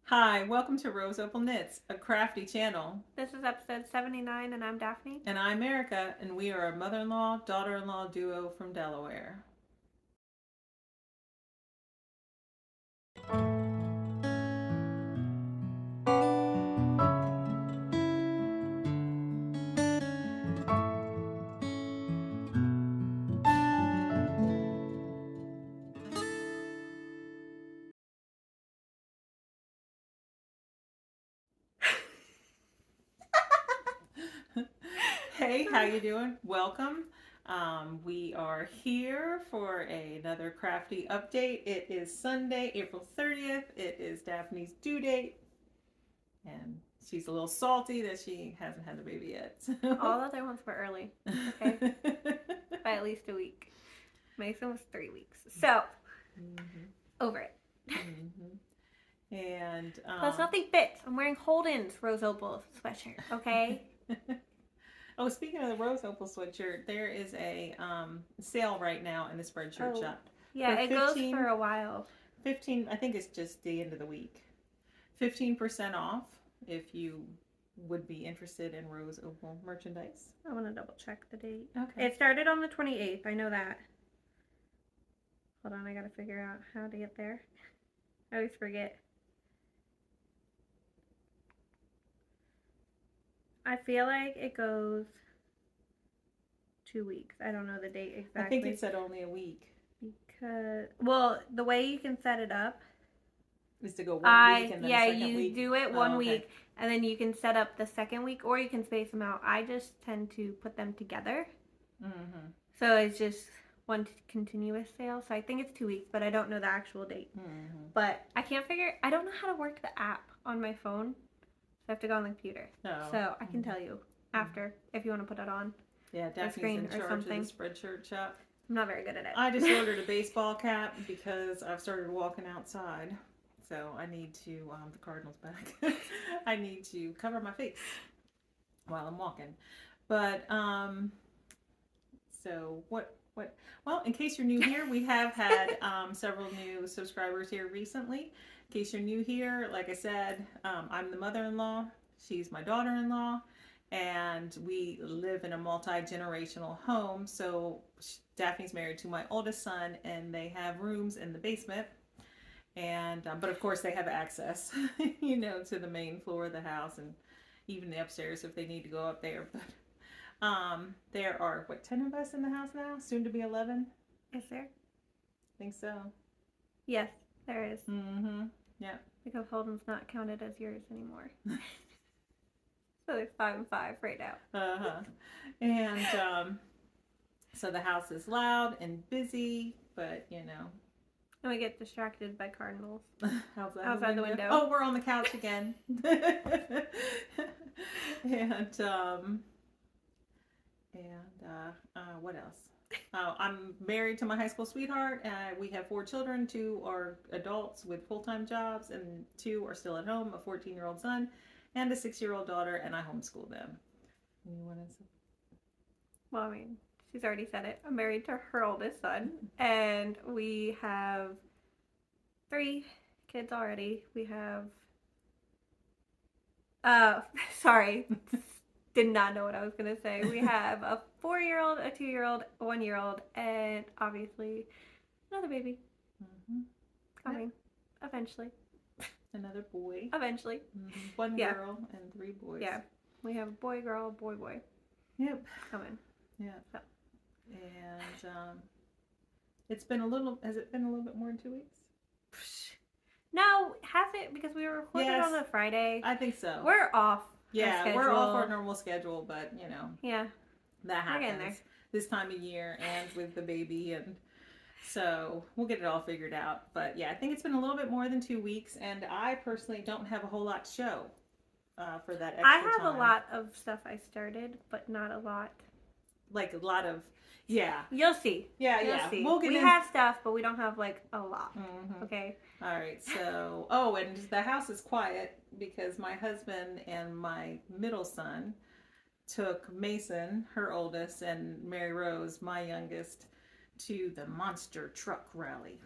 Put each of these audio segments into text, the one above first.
Hi, welcome to Rose Opal Knits, a crafty channel. This is episode 79, and I'm Daphne. And I'm Erica, and we are a mother in law, daughter in law duo from Delaware. Hey, how you doing? Welcome. We are here for another crafty update. It is Sunday, April 30th. It is Daphne's due date, and she's a little salty that she hasn't had the baby yet. All the other ones were early, okay? By at least a week. Mason was 3 weeks. So, over it. And Plus, nothing fits. I'm wearing Holden's Rose Opal sweatshirt, okay? Oh, speaking of the Rose Opal sweatshirt, there is a sale right now in the Spreadshirt shop. Yeah, it goes for a while. 15, I think it's just the end of the week. 15% off if you would be interested in Rose Opal merchandise. I want to double check the date. Okay. It started on the 28th. I know that. Hold on, I gotta figure out how to get there. I always forget. I feel like it goes 2 weeks. I don't know the date exactly. I think it said only a week. Because, well, the way you can set it up is to go 1 week and then a second you week. do it one week and then you can set up the second week, or you can space them out. I just tend to put them together. Mm-hmm. So it's just one continuous sale. So I think it's 2 weeks, but I don't know the actual date. Mm-hmm. But I don't know how to work the app on my phone. So I have to go on the computer. Oh. So I can tell you after if you want to put it on. Yeah, Daphne's in charge of the Spreadshirt shop. I'm not very good at it. I just ordered a baseball cap because I've started walking outside. So I need to, the Cardinals back. I need to cover my face while I'm walking. But, so what, well, in case you're new here, we have had several new subscribers here recently. In case you're new here, like I said, I'm the mother-in-law. She's my daughter-in-law. And we live in a multi-generational home. So Daphne's married to my oldest son, and they have rooms in the basement. And but of course they have access, to the main floor of the house and even the upstairs if they need to go up there. But there are 10 of us in the house now, soon to be 11. Is there? I think so. Yes, there is. Mm-hmm. Yeah. Because Holden's not counted as yours anymore. So there's 5 and 5 right now. Uh-huh. And so the house is loud and busy, but And we get distracted by cardinals. outside the window. Oh, we're on the couch again. And what else? I'm married to my high school sweetheart. We have 4 children. 2 are adults with full-time jobs, and 2 are still at home. A 14-year-old son and a 6-year-old daughter, and I homeschool them. You want to say? Well, I mean, she's already said it. I'm married to her oldest son, and we have 3 kids already. We have, sorry, did not know what I was going to say. We have a 4-year-old, a 2-year-old, a 1-year-old, and obviously another baby. Mm-hmm. Coming, eventually. Another boy. Eventually. Mm-hmm. 1 girl and 3 boys. Yeah. We have boy, girl, boy, boy. Yep. Coming. Yeah. So. And has it been a little bit more than 2 weeks? No, has it? Because we were recording on a Friday. I think so. We're off. Yeah, we're off our normal schedule, but Yeah. That happens this time of year and with the baby, and so we'll get it all figured out. But yeah, I think it's been a little bit more than 2 weeks, and I personally don't have a whole lot to show for that extra time. I have a lot of stuff I started, but not a lot. Like a lot of, yeah. You'll see. Yeah, You'll yeah. see. We have stuff, but we don't have like a lot. Mm-hmm. Okay. All right. So, and the house is quiet because my husband and my middle son took Mason, her oldest, and Mary Rose, my youngest, to the monster truck rally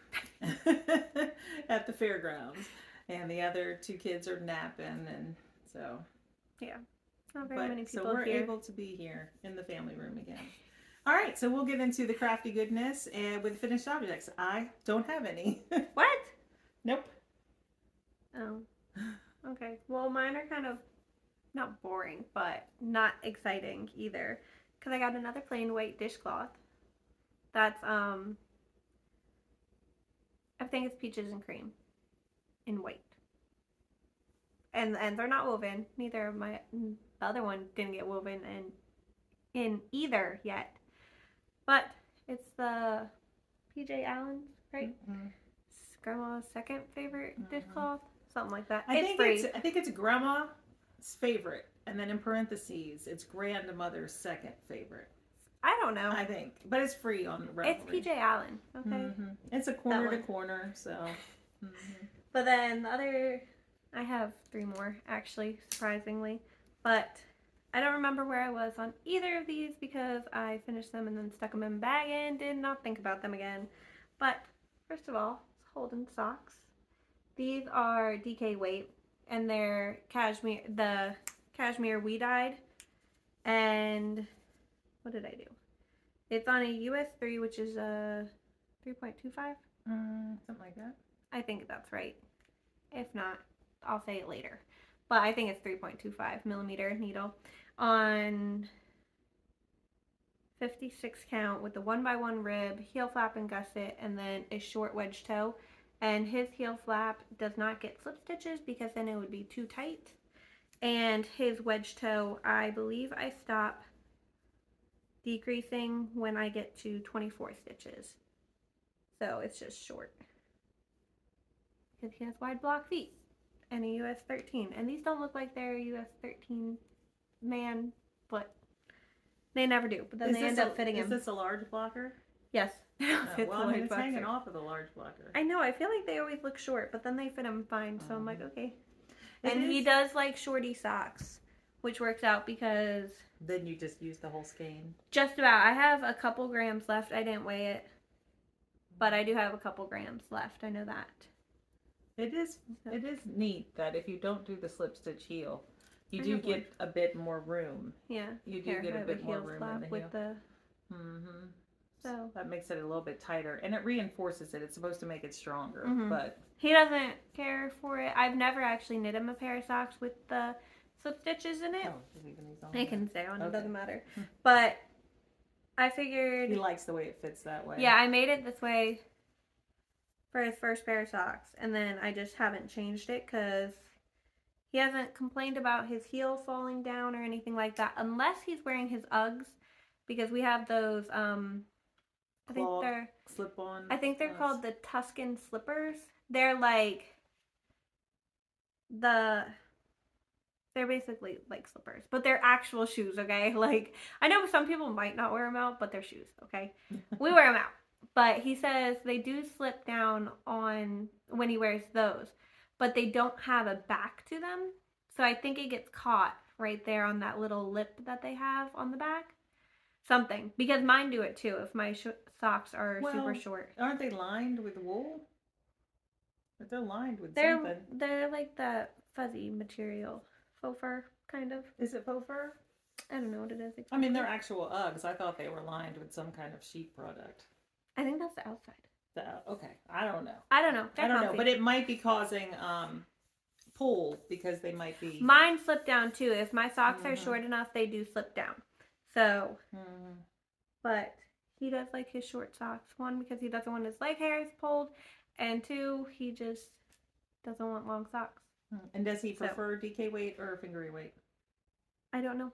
at the fairgrounds. and the other two kids are napping, and so. Yeah, not very many people so we're here. able to be here in the family room again. All right, so we'll get into the crafty goodness and with finished objects. I don't have any. What? Nope. Oh, okay. Well, mine are kind of not boring, but not exciting either. Because I got another plain white dishcloth. That's, I think it's peaches and cream in white. And they're not woven. Neither of the other one didn't get woven in either yet. But it's the PJ Allen's, right? Mm-hmm. It's Grandma's second favorite dishcloth. Something like that. I think it's grandma's favorite, and then in parentheses, it's grandmother's second favorite. I don't know. I think, but it's free on Ravelry. It's PJ Allen, okay? Mm-hmm. It's a corner to corner, so. Mm-hmm. But then the other, I have 3 more actually, surprisingly. But I don't remember where I was on either of these because I finished them and then stuck them in a bag and did not think about them again. But first of all, it's Holden socks. These are DK weight, and they're cashmere, the cashmere we dyed. And what did I do? It's on a US 3, which is a 3.25. Something like that. I think that's right. If not, I'll say it later. But I think it's 3.25 millimeter needle on 56 count with the 1x1 rib, heel flap and gusset, and then a short wedge toe. And his heel flap does not get slip stitches because then it would be too tight. And his wedge toe, I believe I stop decreasing when I get to 24 stitches. So it's just short. Because he has wide block feet and a US 13. And these don't look like they're a US 13 man, but they never do. But then they end up fitting him. Is this a large blocker? Yes. Well, it's hanging off of the large blocker. I know. I feel like they always look short, but then they fit him fine. So I'm like, okay. And he does like shorty socks, which works out because... Then you just use the whole skein. Just about. I have a couple grams left. I didn't weigh it. But I do have a couple grams left. I know that. It is neat that if you don't do the slip stitch heel, you do get a bit more room. Yeah. You do get a bit more room in the heel. With the... Mm-hmm. So that makes it a little bit tighter, and it reinforces it. It's supposed to make it stronger, but he doesn't care for it. I've never actually knit him a pair of socks with the slip stitches in it. Oh, leaving these on. They can stay on. Okay. It doesn't matter. But I figured he likes the way it fits that way. Yeah, I made it this way for his first pair of socks, and then I just haven't changed it because he hasn't complained about his heel falling down or anything like that, unless he's wearing his Uggs, because we have those. I think they're slip-on. I think they're called the Tuscan slippers. They're like they're basically like slippers, but they're actual shoes, okay? Like, I know some people might not wear them out, but they're shoes, okay? We wear them out. But he says they do slip down on when he wears those, but they don't have a back to them. So I think it gets caught right there on that little lip that they have on the back. Something, because mine do it too if my socks are super short. Aren't they lined with wool? But they're lined with something. They're like that fuzzy material, faux fur kind of. Is it faux fur? I don't know what it is exactly. I mean, they're actual Uggs. I thought they were lined with some kind of sheep product. I think that's the outside. Okay, I don't know. I don't know. I don't know, but it might be causing pull because they might be. Mine slip down too. If my socks are short enough, they do slip down. So, but he does like his short socks. 1, because he doesn't want his leg hairs pulled, and 2, he just doesn't want long socks. And does he prefer DK weight or fingery weight? I don't know.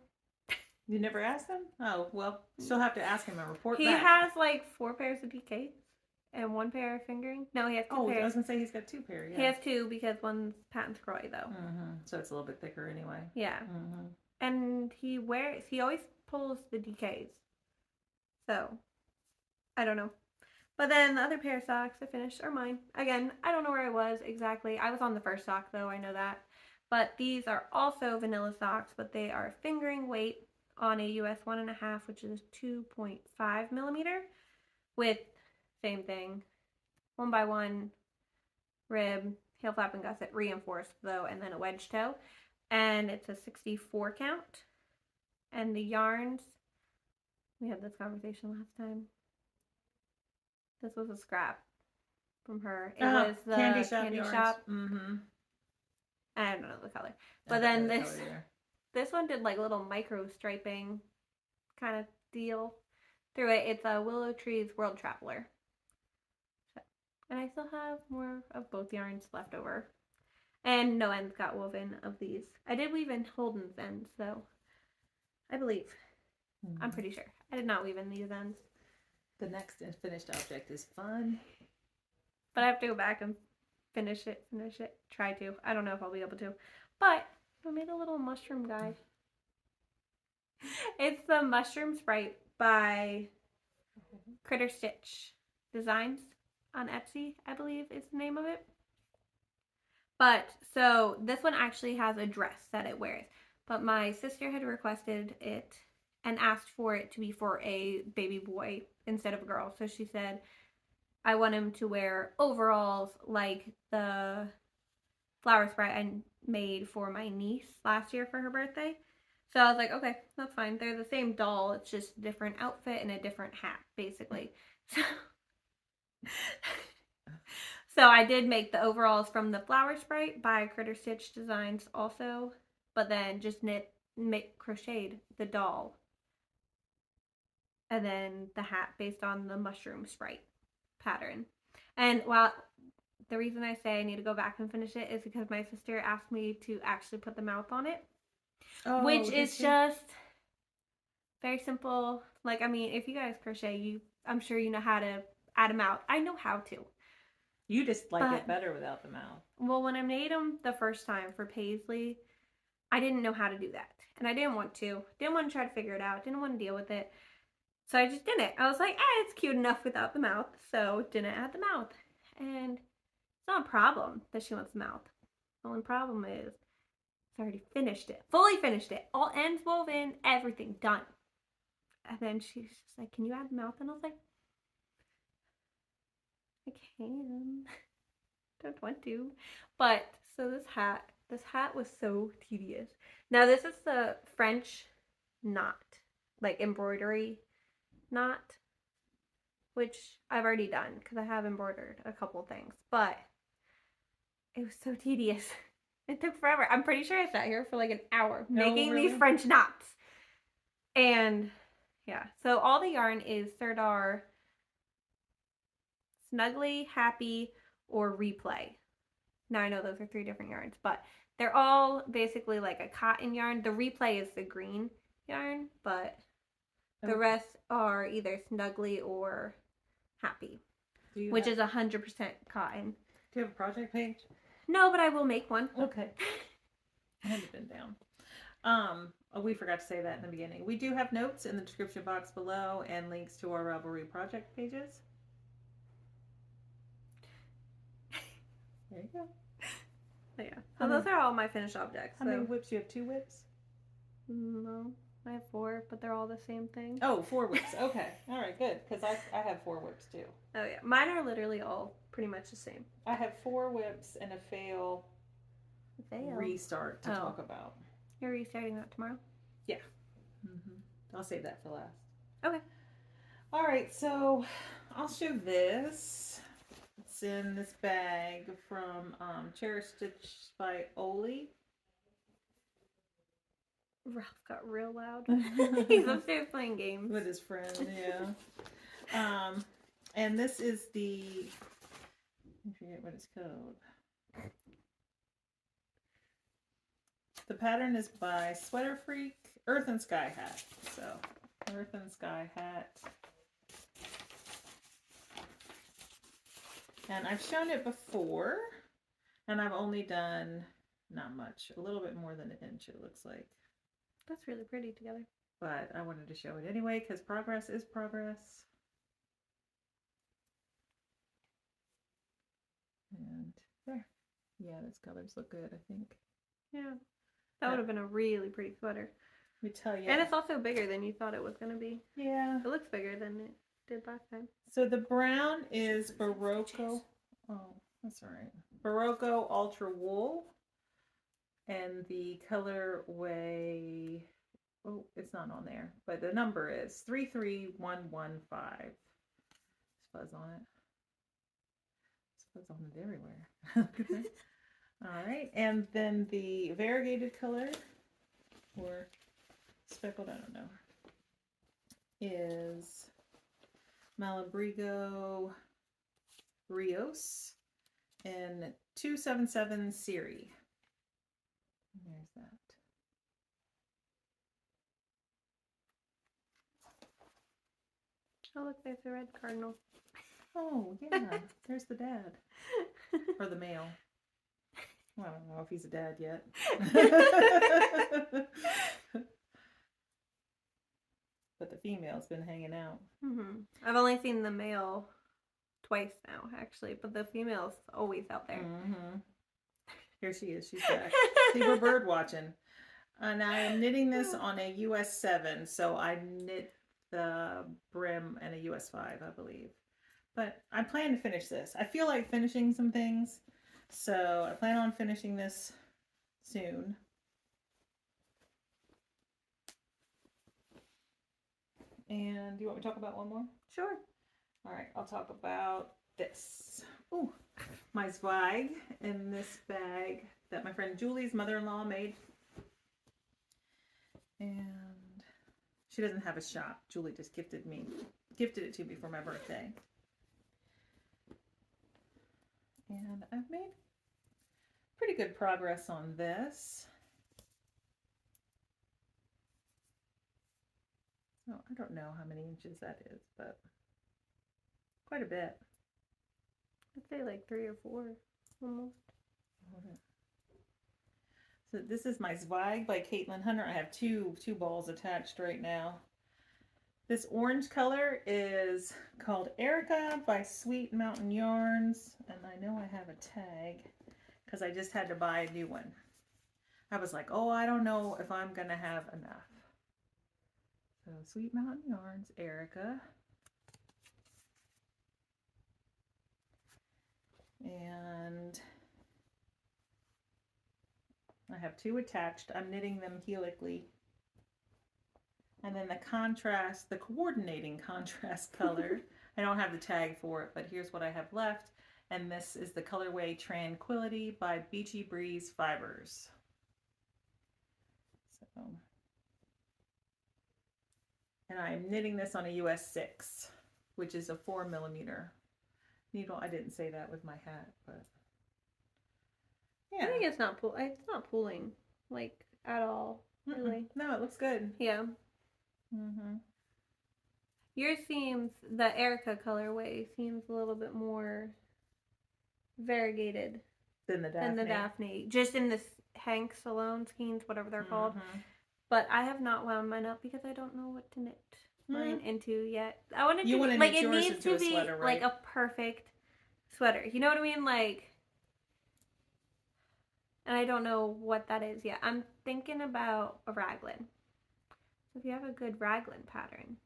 You never asked him? Oh, well, still have to ask him and report back. He has like 4 pairs of DKs and 1 pair of fingering. No, he has 2 pairs. I was going to say he's got 2 pairs, yeah. He has 2 because one's patent Croy, though. So it's a little bit thicker anyway. Yeah. And he always pulls the DKs. So, I don't know. But then the other pair of socks I finished are mine. Again, I don't know where I was exactly. I was on the first sock, though. I know that. But these are also vanilla socks, but they are fingering weight on a US 1.5, which is 2.5 millimeter, with same thing, 1x1 rib, heel flap and gusset reinforced though, and then a wedge toe. And it's a 64 count. And the yarns, we had this conversation last time. This was a scrap from her. It was the Candy candy shop. shop. Mm-hmm. I don't know the color. But then this this one did like little micro striping kind of deal through it. It's a Willow Trees World Traveler. And I still have more of both yarns left over. And no ends got woven of these. I did weave in Holden's ends, though. I believe. I'm pretty sure. I did not weave in these ends. The next finished object is fun. But I have to go back and finish it. Try to. I don't know if I'll be able to. But I made a little mushroom guy. It's the Mushroom Sprite by Critter Stitch Designs on Etsy, I believe is the name of it. But, so, this one actually has a dress that it wears. But my sister had requested it and asked for it to be for a baby boy instead of a girl. So she said, I want him to wear overalls like the flower sprite I made for my niece last year for her birthday. So I was like, okay, that's fine. They're the same doll. It's just a different outfit and a different hat, basically. So I did make the overalls from the flower sprite by Critter Stitch Designs also, but then just crocheted the doll. And then the hat based on the mushroom sprite pattern. And while the reason I say I need to go back and finish it is because my sister asked me to actually put the mouth on it. Which is just very simple. Like, I mean, if you guys crochet, I'm sure you know how to add a mouth. I know how to. You just like it better without the mouth. Well, when I made them the first time for Paisley, I didn't know how to do that. And I didn't want to. Didn't want to try to figure it out. Didn't want to deal with it. So I just didn't. I was like, it's cute enough without the mouth. So didn't add the mouth. And it's not a problem that she wants the mouth. The only problem is I already finished it. Fully finished it. All ends woven. Everything done. And then she's just like, can you add the mouth? And I was like, I can. Don't want to. But, so this hat was so tedious. Now this is the French knot. Like embroidery knot. Which I've already done. Because I have embroidered a couple things. But, it was so tedious. It took forever. I'm pretty sure I sat here for like an hour making these French knots. And yeah, so all the yarn is Serdar Snuggly, Happy, or Replay. Now I know those are 3 different yarns, but they're all basically like a cotton yarn. The Replay is the green yarn, but the rest are either Snuggly or Happy, which is 100% cotton. Do you have a project page? No, but I will make one. Okay. I haven't been down. We forgot to say that in the beginning. We do have notes in the description box below and links to our Ravelry project pages. There you go. Yeah. So those are all my finished objects. How many whips? You have 2 whips? No, I have 4, but they're all the same thing. Oh, 4 whips. Okay. All right, good. Because I have 4 whips too. Oh yeah, mine are literally all pretty much the same. I have 4 whips and a fail restart to talk about. You're restarting that tomorrow? Yeah. I'll save that for last. Okay. All right, so I'll show this. It's in this bag from Cherish Stitch by Opal. Ralph got real loud. He's upstairs playing games. With his friend, yeah. And this is I forget what it's called. The pattern is by Sweater Freak, Earth and Sky Hat. So, Earth and Sky Hat. And I've shown it before, and I've only done, not much, a little bit more than an inch, it looks like. That's really pretty together. But I wanted to show it anyway, because progress is progress. And there. Yeah, those colors look good, I think. Yeah. That would have been a really pretty sweater. Let me tell you. And it's also bigger than you thought it was going to be. Yeah. It looks bigger than it did last time. So the brown is Barocco. Oh, that's all right. Barocco Ultra Wool. And the colorway, oh, it's not on there, but the number is 33115. Fuzz on it. Fuzz on it everywhere. All right, and then the variegated color, or speckled, I don't know, is Malabrigo Rios in 277 Siri. There's that. Oh, look, there's a red cardinal. Oh, yeah, there's the dad. Or the male. Well, I don't know if he's a dad yet. But the female's been hanging out. Mm-hmm. I've only seen the male twice now, actually, but the female's always out there. Mm-hmm. Here she is. She's back. See, we're bird watching. And I am knitting this on a US 7, so I knit the brim and a US 5, I believe. But I plan to finish this. I feel like finishing some things, so I plan on finishing this soon. And do you want me to talk about one more? Sure. All right, I'll talk about this. Ooh, my Zweig in this bag that my friend Julie's mother-in-law made. And she doesn't have a shop. Julie just gifted it to me for my birthday. And I've made pretty good progress on this. Oh, I don't know how many inches that is, but quite a bit. I'd say like 3 or 4, almost. So this is my Zweig by Caitlin Hunter. I have two balls attached right now. This orange color is called Erica by Sweet Mountain Yarns. And I know I have a tag because I just had to buy a new one. I was like, oh, I don't know if I'm going to have enough. So Sweet Mountain Yarns, Erica. And I have 2 attached. I'm knitting them helically. And then the contrast, the coordinating contrast color, I don't have the tag for it, but here's what I have left. And this is the colorway Tranquility by Beachy Breeze Fibers. So, and I'm knitting this on a US 6, which is a 4mm needle. I didn't say that with my hat, but yeah. I think it's not pulling like at all, really. No, it looks good. Yeah. Mm-hmm. Yours seems, the Erica colorway seems a little bit more variegated Than the Daphne. than the Daphne. Just in this Hank Salone skeins, whatever they're called. Mm-hmm. But I have not wound mine up because I don't know what to knit mine into yet. I want it You to want be to like knit it yours needs into to a be sweater, right? like a perfect sweater. You know what I mean? Like, and I don't know what that is yet. I'm thinking about a raglan. So if you have a good raglan pattern.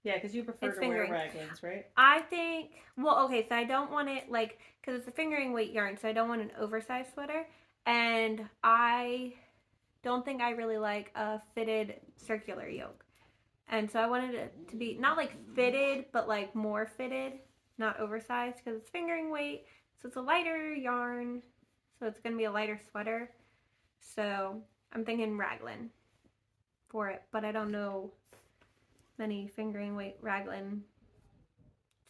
Yeah, because you prefer It's to fingering. wear raglans, right? I think, well, okay, so I don't want it like, because it's a fingering weight yarn, so I don't want an oversized sweater. And I don't think I really like a fitted circular yoke. And so I wanted it to be not like fitted, but like more fitted, not oversized, because it's fingering weight. So it's a lighter yarn, so it's going to be a lighter sweater. So I'm thinking raglan for it, but I don't know many fingering weight raglan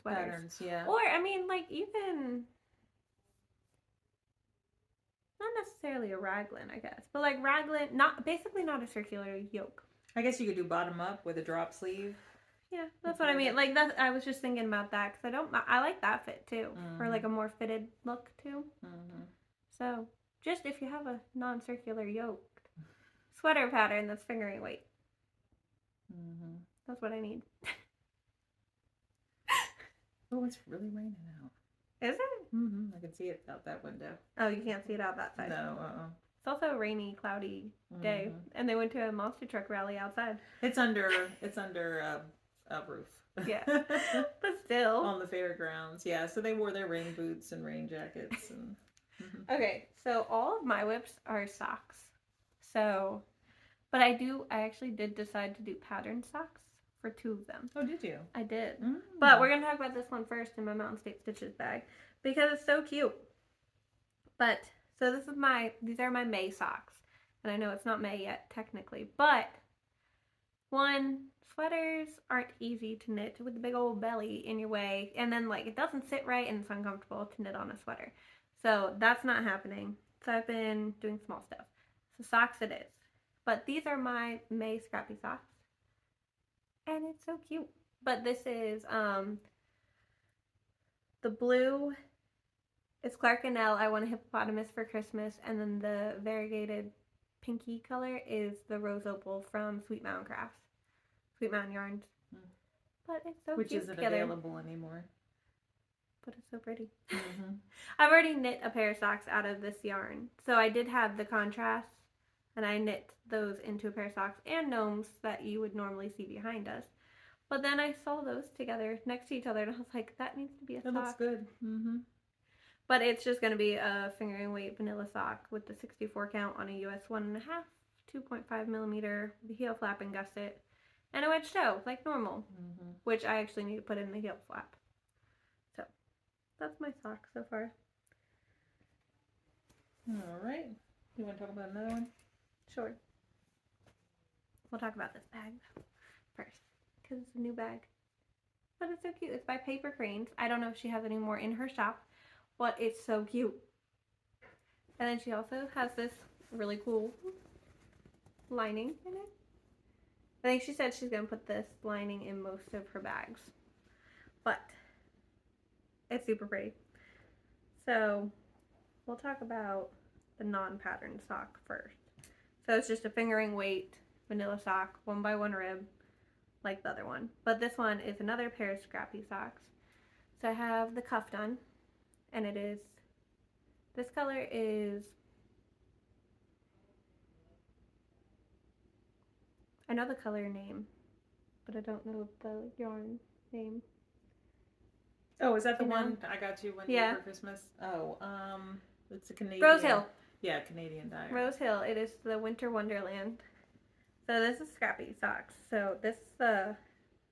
sweaters. Patterns, yeah. Or, I mean, like, even, not necessarily a raglan, I guess, but like raglan, basically not a circular yoke. I guess you could do bottom up with a drop sleeve. Yeah, that's what I mean. Like, I was just thinking about that because I like that fit too, for like a more fitted look too. Mm-hmm. So, just if you have a non-circular yoked sweater pattern that's fingering weight. Mm-hmm. That's what I need. Oh, it's really raining out. Is it? Mm-hmm. I can see it out that window. Oh, you can't see it out that side. No, It's also a rainy, cloudy day, and they went to a monster truck rally outside. It's under a roof. Yeah. But still. On the fairgrounds. Yeah, so they wore their rain boots and rain jackets and Okay, so all of my whips are socks. So, but I actually did decide to do patterned socks for 2 of them. Oh, did you? I did. Mm. But we're going to talk about this one first in my Mountain State Stitches bag because it's so cute. But, so these are my May socks. And I know it's not May yet, technically. But, one, sweaters aren't easy to knit with the big old belly in your way. And then, like, it doesn't sit right and it's uncomfortable to knit on a sweater. So, that's not happening. So, I've been doing small stuff. So, socks it is. But these are my May scrappy socks. And it's so cute. But this is, the blue is Clark and Elle, I Want a Hippopotamus for Christmas. And then the variegated pinky color is the Rose Opal from Sweet Mountain Crafts. Sweet Mountain Yarns. Mm. But it's so Which cute isn't together. available anymore. But it's so pretty. Mm-hmm. I've already knit a pair of socks out of this yarn. So I did have the contrast. And I knit those into a pair of socks and gnomes that you would normally see behind us. But then I saw those together next to each other and I was like, that needs to be a sock. It looks good. Mm-hmm. But it's just going to be a fingering weight vanilla sock with the 64 count on a US 1.5, 2.5 millimeter, the heel flap and gusset, and a wedge toe, like normal, which I actually need to put in the heel flap. So, that's my sock so far. Alright. You want to talk about another one? Sure. We'll talk about this bag first, because it's a new bag. But it's so cute. It's by Paper Cranes. I don't know if she has any more in her shop, but it's so cute. And then she also has this really cool lining in it. I think she said she's going to put this lining in most of her bags. But it's super pretty. So we'll talk about the non-patterned sock first. So it's just a fingering weight vanilla sock, 1x1 rib, like the other one. But this one is another pair of scrappy socks. So I have the cuff done, and it is, this color is, I know the color name, but I don't know the yarn name. Oh, is that the one I got you one year for Christmas? Oh, it's a Canadian. Rose Hill. Yeah, Canadian dye. Rose Hill. It is the Winter Wonderland. So this is scrappy socks. So this is the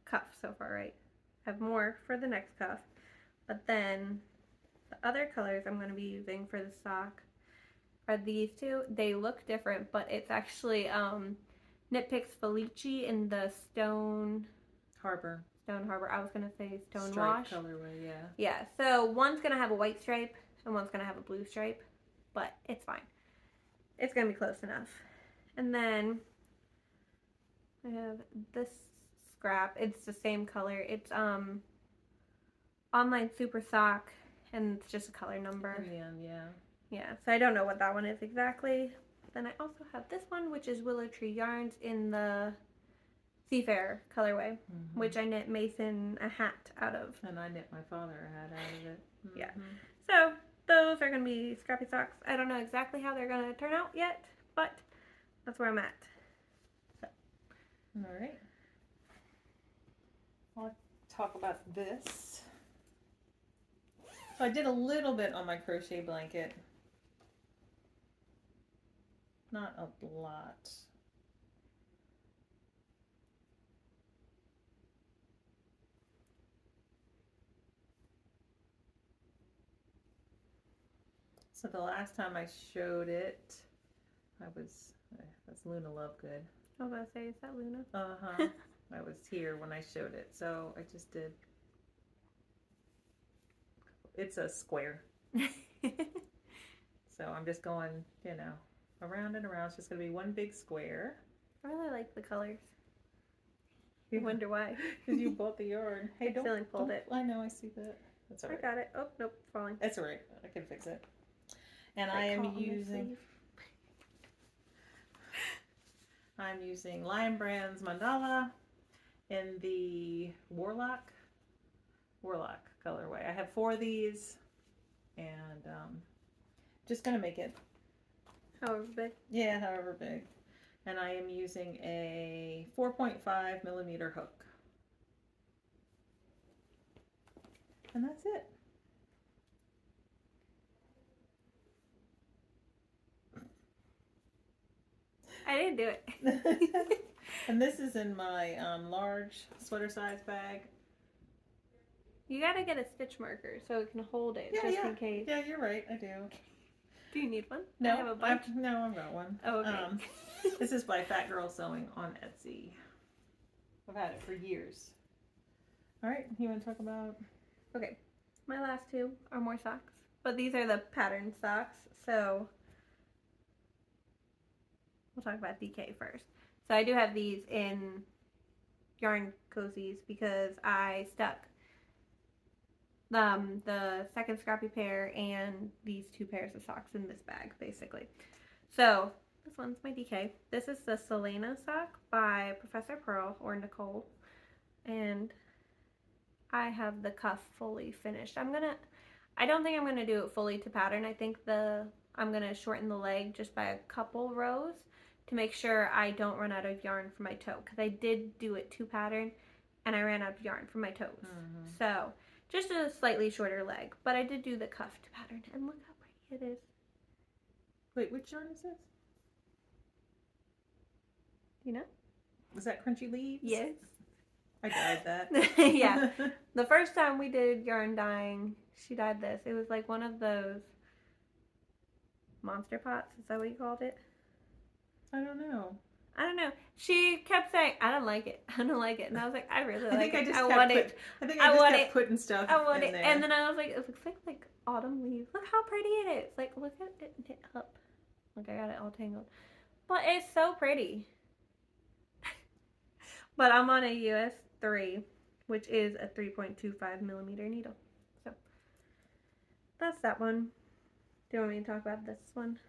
cuff so far, right? I have more for the next cuff. But then the other colors I'm going to be using for the sock are these two. They look different, but it's actually Knit Picks Felici in the Stone Harbor. I was going to say Stone Wash. Colorway, yeah. Yeah, so one's going to have a white stripe and one's going to have a blue stripe. But it's fine. It's going to be close enough. And then I have this scrap. It's the same color. It's Online Super Sock, and it's just a color number. Yeah. Yeah, so I don't know what that one is exactly. Then I also have this one, which is Willow Tree Yarns in the Seafair colorway, which I knit Mason a hat out of. And I knit my father a hat out of it. Yeah. So those are going to be scrappy socks. I don't know exactly how they're going to turn out yet, but that's where I'm at. So. Alright. I'll talk about this. So I did a little bit on my crochet blanket. Not a lot. So the last time I showed it, that's Luna Lovegood. I was going to say, is that Luna? Uh-huh. I was here when I showed it, so I just did. It's a square. So I'm just going, around and around. It's just going to be one big square. I really like the colors. I wonder why. Because you bought the yarn. Hey, don't pulled it. I know, I see that. That's all right. I got it. Oh, nope, it's falling. That's all right. I can fix it. And I'm using Lion Brand's mandala in the Warlock colorway. I have 4 of these, and just gonna make it however big. Yeah, however big. And I am using a 4.5 millimeter hook. And that's it. I didn't do it. And this is in my large sweater size bag. You gotta get a stitch marker so it can hold it just in case. Yeah, you're right. I do. Do you need one? No, I have a bunch. I've got one. Oh, okay. This is by Fat Girl Sewing on Etsy. I've had it for years. All right, you want to talk about? Okay, my last two are more socks, but these are the pattern socks, so we'll talk about DK first. So I do have these in yarn cozies because I stuck the second scrappy pair and these two pairs of socks in this bag, basically. So this one's my DK. This is the Selena sock by Professor Pearl or Nicole, and I have the cuff fully finished. I don't think I'm gonna do it fully to pattern. I think I'm gonna shorten the leg just by a couple rows to make sure I don't run out of yarn for my toe, because I did do it to pattern and I ran out of yarn for my toes. Mm-hmm. So just a slightly shorter leg, but I did do the cuff to pattern, and look how pretty it is. Wait, which yarn is this? Do you know? Was that Crunchy Leaves? Yes. I dyed that. Yeah. The first time we did yarn dyeing, she dyed this. It was like one of those monster pots. Is that what you called it? I don't know. She kept saying, I don't like it. I don't like it. And I was like, I really like it. I think I just kept putting stuff in there. And then I was like, it looks like autumn leaves. Look how pretty it is. Like, look at it knit up. Look, I got it all tangled. But it's so pretty. But I'm on a US 3, which is a 3.25 millimeter needle. So that's that one. Do you want me to talk about this one?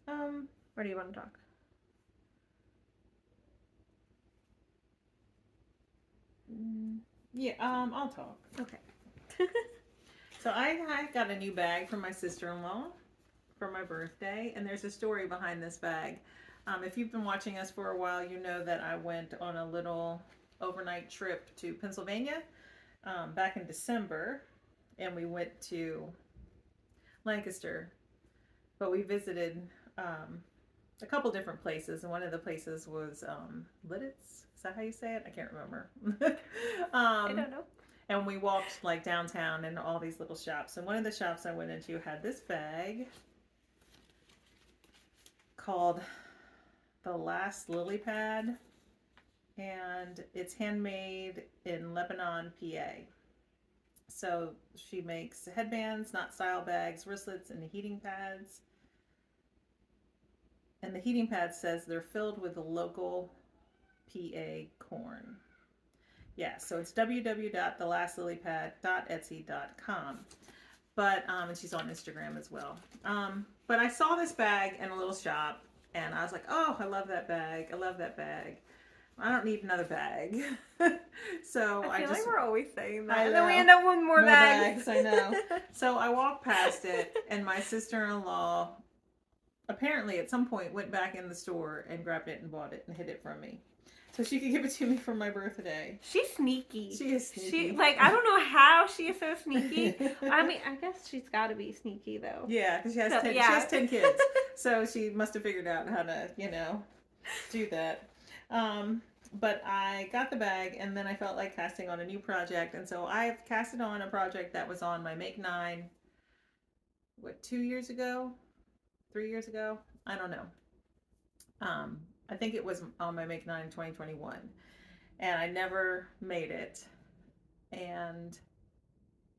Or do you want to talk? Yeah, I'll talk. Okay. So I got a new bag from my sister-in-law for my birthday, and there's a story behind this bag. If you've been watching us for a while, you know that I went on a little overnight trip to Pennsylvania back in December, and we went to Lancaster, but we visited a couple different places, and one of the places was Lidditz. Is that how you say it? I can't remember. I don't know. And we walked like downtown and all these little shops, and one of the shops I went into had this bag called The Last Lily Pad, and it's handmade in Lebanon, PA. So she makes headbands, knot style bags, wristlets, and heating pads. And the heating pad says they're filled with the local PA corn. Yeah, so it's www.thelastlilypad.etsy.com. But and she's on Instagram as well. But I saw this bag in a little shop, and I was like, oh, I love that bag. I love that bag. I don't need another bag. So I feel like we're always saying that. I And know. then we end up with more bags. I know. So I walked past it, and my sister-in-law apparently at some point went back in the store and grabbed it and bought it and hid it from me, so she could give it to me for my birthday. She's sneaky. She is sneaky. I don't know how she is so sneaky. I mean, I guess she's got to be sneaky though. Yeah, because she has 10 kids, so she must have figured out how to, do that. But I got the bag, and then I felt like casting on a new project, and so I've casted on a project that was on my Make 9, 2 years ago? 3 years ago? I don't know. I think it was on my Make 9 in 2021, and I never made it, and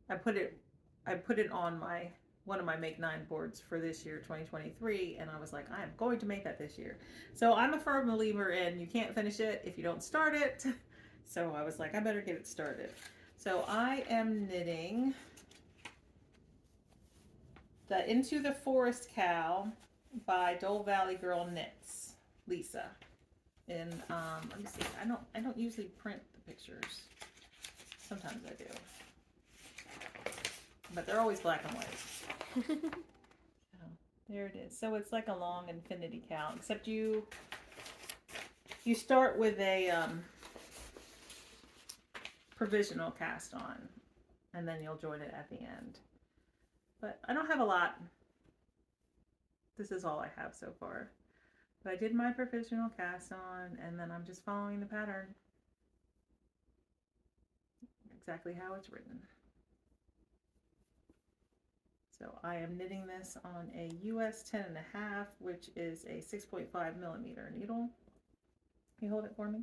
I put it on one of my Make 9 boards for this year, 2023, and I was like, I am going to make that this year. So I'm a firm believer in you can't finish it if you don't start it. So I was like, I better get it started. So I am knitting the Into the Forest Cow by Dole Valley Girl Knits, Lisa. And let me see. I don't usually print the pictures. Sometimes I do, but they're always black and white. So, there it is. So it's like a long infinity cow, except you start with a provisional cast on, and then you'll join it at the end. But I don't have a lot. This is all I have so far. But I did my provisional cast on, and then I'm just following the pattern. Exactly how it's written. So I am knitting this on a US 10.5, which is a 6.5 millimeter needle. Can you hold it for me?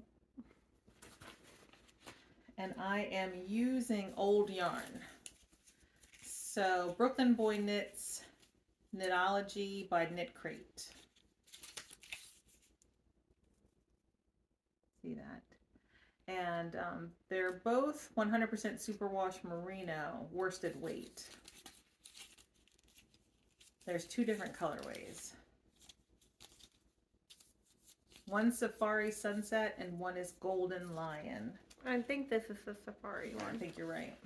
And I am using old yarn. So Brooklyn Boy Knits Knitology by Knit Crate. See that? And they're both 100% superwash merino worsted weight. There's two different colorways. One's Safari Sunset and one is Golden Lion. I think this is the Safari I one. think you're right.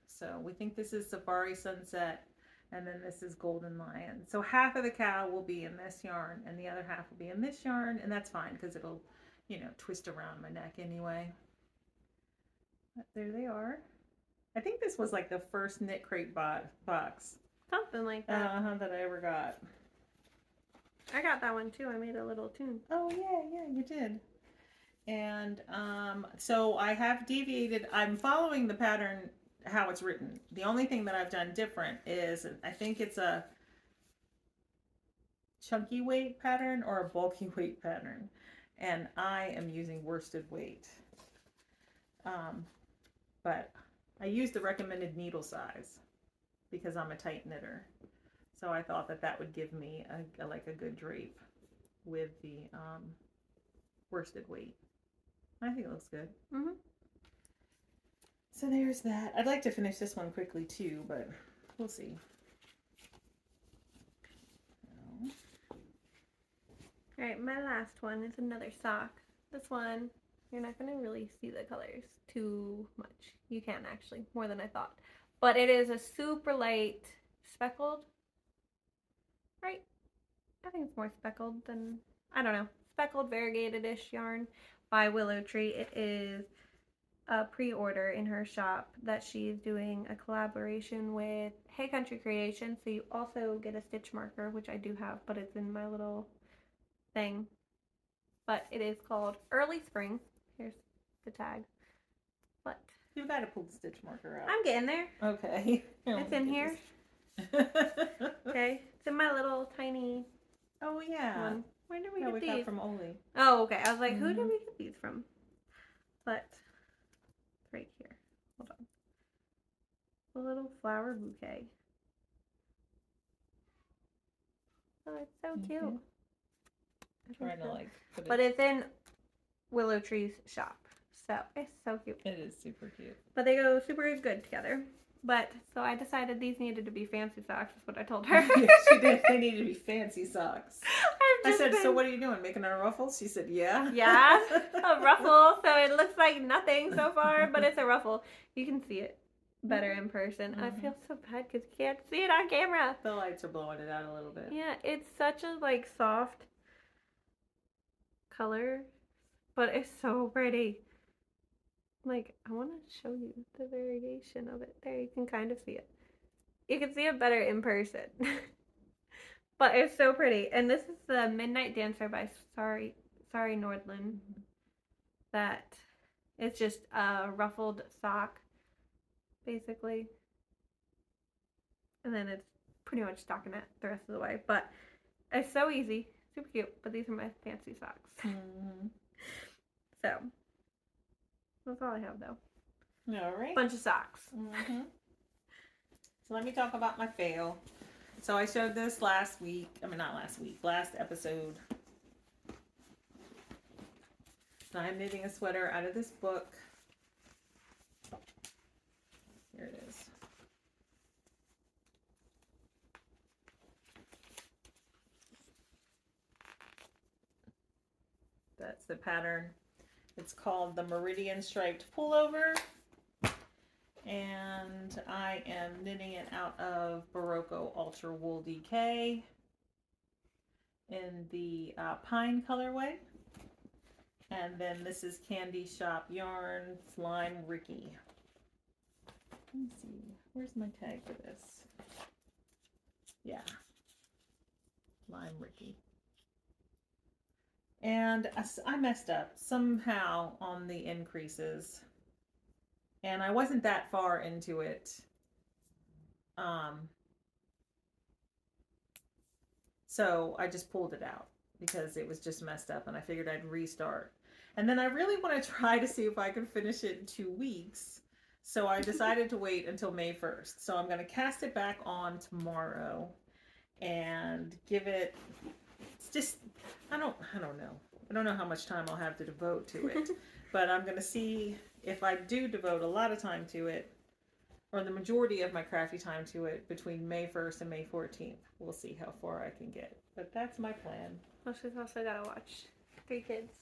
So we think this is Safari Sunset and then this is Golden Lion. So half of the cow will be in this yarn and the other half will be in this yarn, and that's fine because it'll, you know, twist around my neck anyway. But there they are. I think this was like the first Knit Crate box. Something like that. That I ever got. I got that one too. I made a little tune. Oh yeah, you did. And so I have deviated. I'm following the pattern how it's written. The only thing that I've done different is I think it's a chunky weight pattern or a bulky weight pattern, and I am using worsted weight. But I used the recommended needle size because I'm a tight knitter. So I thought that that would give me a good drape with the worsted weight. I think it looks good. Mm-hmm. So there's that. I'd like to finish this one quickly too, but we'll see. All right, my last one is another sock. This one, you're not going to really see the colors too much. You can actually, more than I thought. But it is a super light speckled, right? I think it's more speckled than, I don't know, speckled variegated-ish yarn by Willow Tree. It is a pre-order in her shop that she's doing a collaboration with Hey Country Creation. So you also get a stitch marker, which I do have, but it's in my little thing. But it is called Early Spring. Here's the tag. But you've got to pull the stitch marker out. I'm getting there. Okay. It's in here. Okay. It's in my little tiny Oh yeah. one. Where did we Yeah, get we these? got from Oli. Oh, okay. I was like, who did we get these from? But it's right here. Hold on. A little flower bouquet. Oh, it's so cute. I'm trying to like put it. But it's in Willow Tree's shop. So it's so cute. It is super cute. But they go super good together. But so I decided these needed to be fancy socks, is what I told her. Yeah, she did. They needed to be fancy socks. I said, so what are you doing? Making a ruffle? She said, yeah. Yeah, a ruffle. So it looks like nothing so far, but it's a ruffle. You can see it better in person. I feel so bad because you can't see it on camera. The lights are blowing it out a little bit. Yeah, it's such a like soft color, but it's so pretty. Like, I want to show you the variegation of it. There, you can kind of see it. You can see it better in person. But it's so pretty. And this is the Midnight Dancer by Sorry Nordland. That it's just a ruffled sock, basically. And then it's pretty much stockinette the rest of the way. But it's so easy. Super cute. But these are my fancy socks. So that's all I have, though. All right. Bunch of socks. So let me talk about my fail. So I showed this last episode. So I'm knitting a sweater out of this book. Here it is. That's the pattern. It's called the Meridian Striped Pullover. And I am knitting it out of Barocco Ultra Wool DK in the Pine colorway. And then this is Candy Shop Yarns Lime Ricky. Let me see. Where's my tag for this? Yeah. Lime Ricky. And I messed up somehow on the increases. And I wasn't that far into it. So I just pulled it out because it was just messed up and I figured I'd restart. And then I really want to try to see if I can finish it in 2 weeks. So I decided to wait until May 1st. So I'm going to cast it back on tomorrow and give it, it's just, I don't know. I don't know how much time I'll have to devote to it. But I'm going to see if I do devote a lot of time to it, or the majority of my crafty time to it between May 1st and May 14th. We'll see how far I can get. But that's my plan. Well, she's also got to watch 3 kids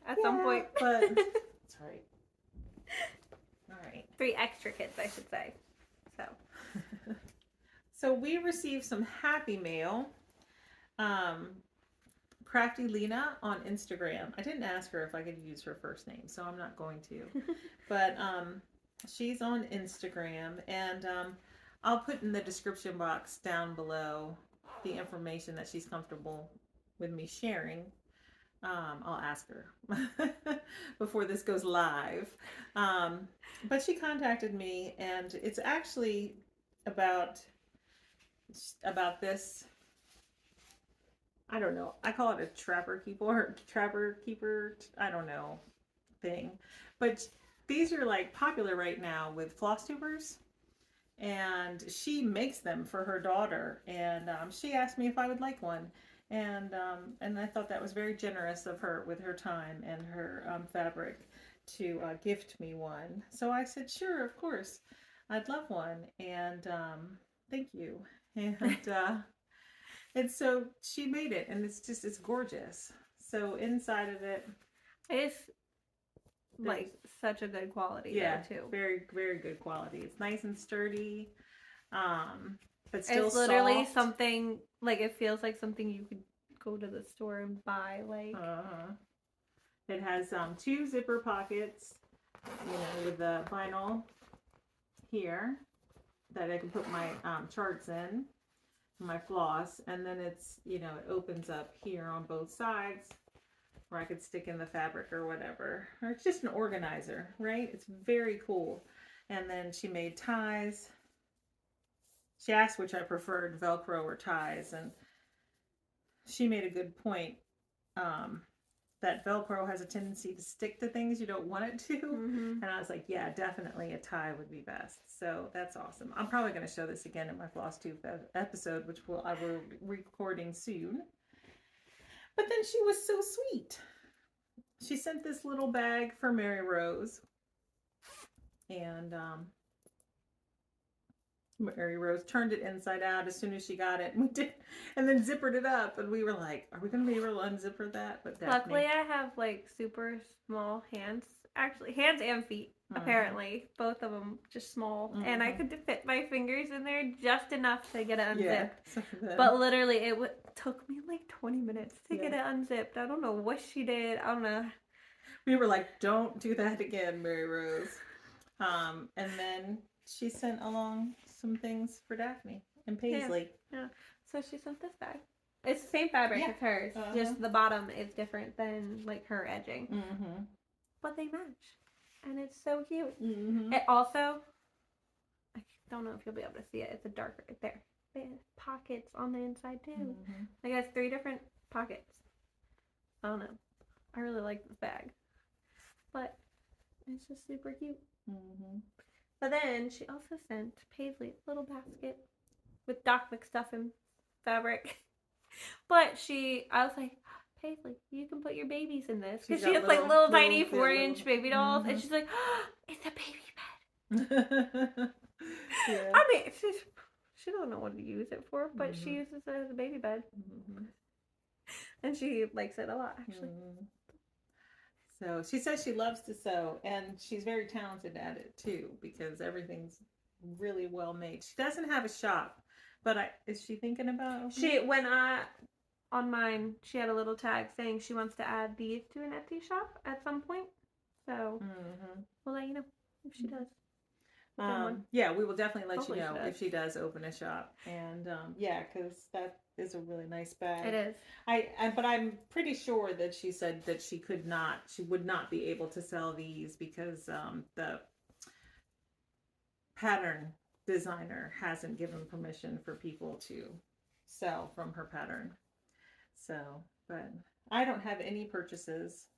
at some point. But that's right. All right. 3 extra kids, I should say. So. So we received some happy mail. Crafty Lena on Instagram. I didn't ask her if I could use her first name, so I'm not going to. But she's on Instagram, and I'll put in the description box down below the information that she's comfortable with me sharing. I'll ask her before this goes live. But she contacted me, and it's actually about this. I don't know. I call it a trapper keeper, I don't know, thing. But these are like popular right now with floss tubers. And she makes them for her daughter. And she asked me if I would like one. And I thought that was very generous of her with her time and her fabric to gift me one. So I said, sure, of course. I'd love one. And thank you. And so she made it, and it's gorgeous. So inside of it, it's like such a good quality, yeah, though, too. Very, very good quality. It's nice and sturdy, but still it's literally soft. something, like, it feels like something you could go to the store and buy, like. It has 2 zipper pockets, with the vinyl here that I can put my charts in, my floss, and then it's, it opens up here on both sides where I could stick in the fabric or whatever. Or it's just an organizer, right? It's very cool. And then she made ties. She asked which I preferred, Velcro or ties, and she made a good point. That Velcro has a tendency to stick to things you don't want it to. Mm-hmm. And I was like, yeah, definitely a tie would be best. So that's awesome. I'm probably going to show this again in my floss tube episode, which I will be recording soon. But then she was so sweet. She sent this little bag for Mary Rose. And Mary Rose turned it inside out as soon as she got it, and then zippered it up, and we were like, are we going to be able to unzipper that? But Daphne, luckily I have like super small hands, actually hands and feet, apparently both of them just small, and I could fit my fingers in there just enough to get it unzipped. Yeah, but literally it took me like 20 minutes to get it unzipped. I don't know what she did. I don't know. We were like, don't do that again, Mary Rose. And then she sent along some things for Daphne and Paisley. Yeah. So she sent this bag. It's the same fabric as hers. Just the bottom is different than like her edging. But they match. And it's so cute. It also, I don't know if you'll be able to see it. It's a darker right there. It has pockets on the inside too. Like it has 3 different pockets. I don't know. I really like this bag. But it's just super cute. But then she also sent Paisley a little basket with Doc McStuffin fabric. But I was like, Paisley, you can put your babies in this. Because she has like little tiny 4-inch baby dolls. And she's like, oh, it's a baby bed. I mean, she don't know what to use it for, but she uses it as a baby bed. And she likes it a lot, actually. So she says she loves to sew, and she's very talented at it too, because everything's really well made. She doesn't have a shop, but is she thinking about? On mine, she had a little tag saying she wants to add these to an Etsy shop at some point. So we'll let you know if she does. Open one. Yeah, we will definitely let Hopefully you she know does. if she does open a shop. And yeah, because that is a really nice bag. It is. But I'm pretty sure that she said that she would not be able to sell these because the pattern designer hasn't given permission for people to sell from her pattern. So, but I don't have any purchases.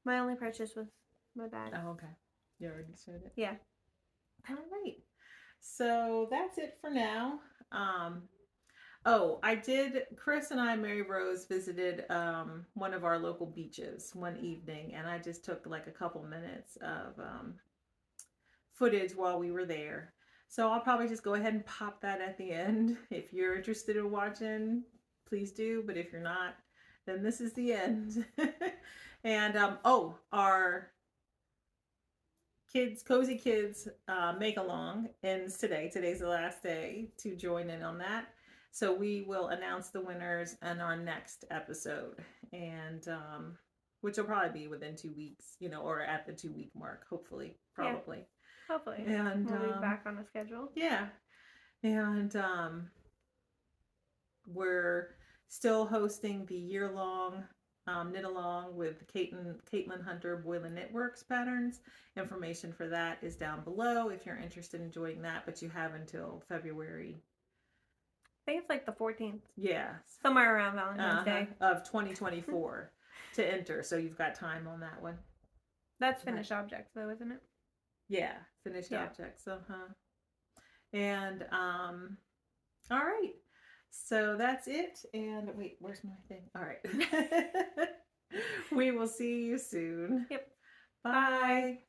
My only purchase was my bag. Oh, okay. You already said it. Yeah. All right. So that's it for now. Oh, I did. Chris and I, Mary Rose, visited one of our local beaches one evening, and I just took like a couple minutes of footage while we were there. So I'll probably just go ahead and pop that at the end. If you're interested in watching, please do. But if you're not, then this is the end. And oh, our cozy kids make along ends today. Today's the last day to join in on that. So we will announce the winners in our next episode, and which will probably be within 2 weeks, or at the 2 week mark, hopefully, probably. Yeah, hopefully. And We'll be back on the schedule. yeah, and we're still hosting the year-long knit along with Caitlin Hunter Boylan Knitworks patterns. Information for that is down below if you're interested in joining that, but you have until February. I think it's like the 14th. Yeah. Somewhere around Valentine's Day. Of 2024 to enter. So you've got time on that one. That's finished objects though, isn't it? Yeah, finished objects. And all right. So that's it. And wait, where's my thing? All right. We will see you soon. Yep. Bye.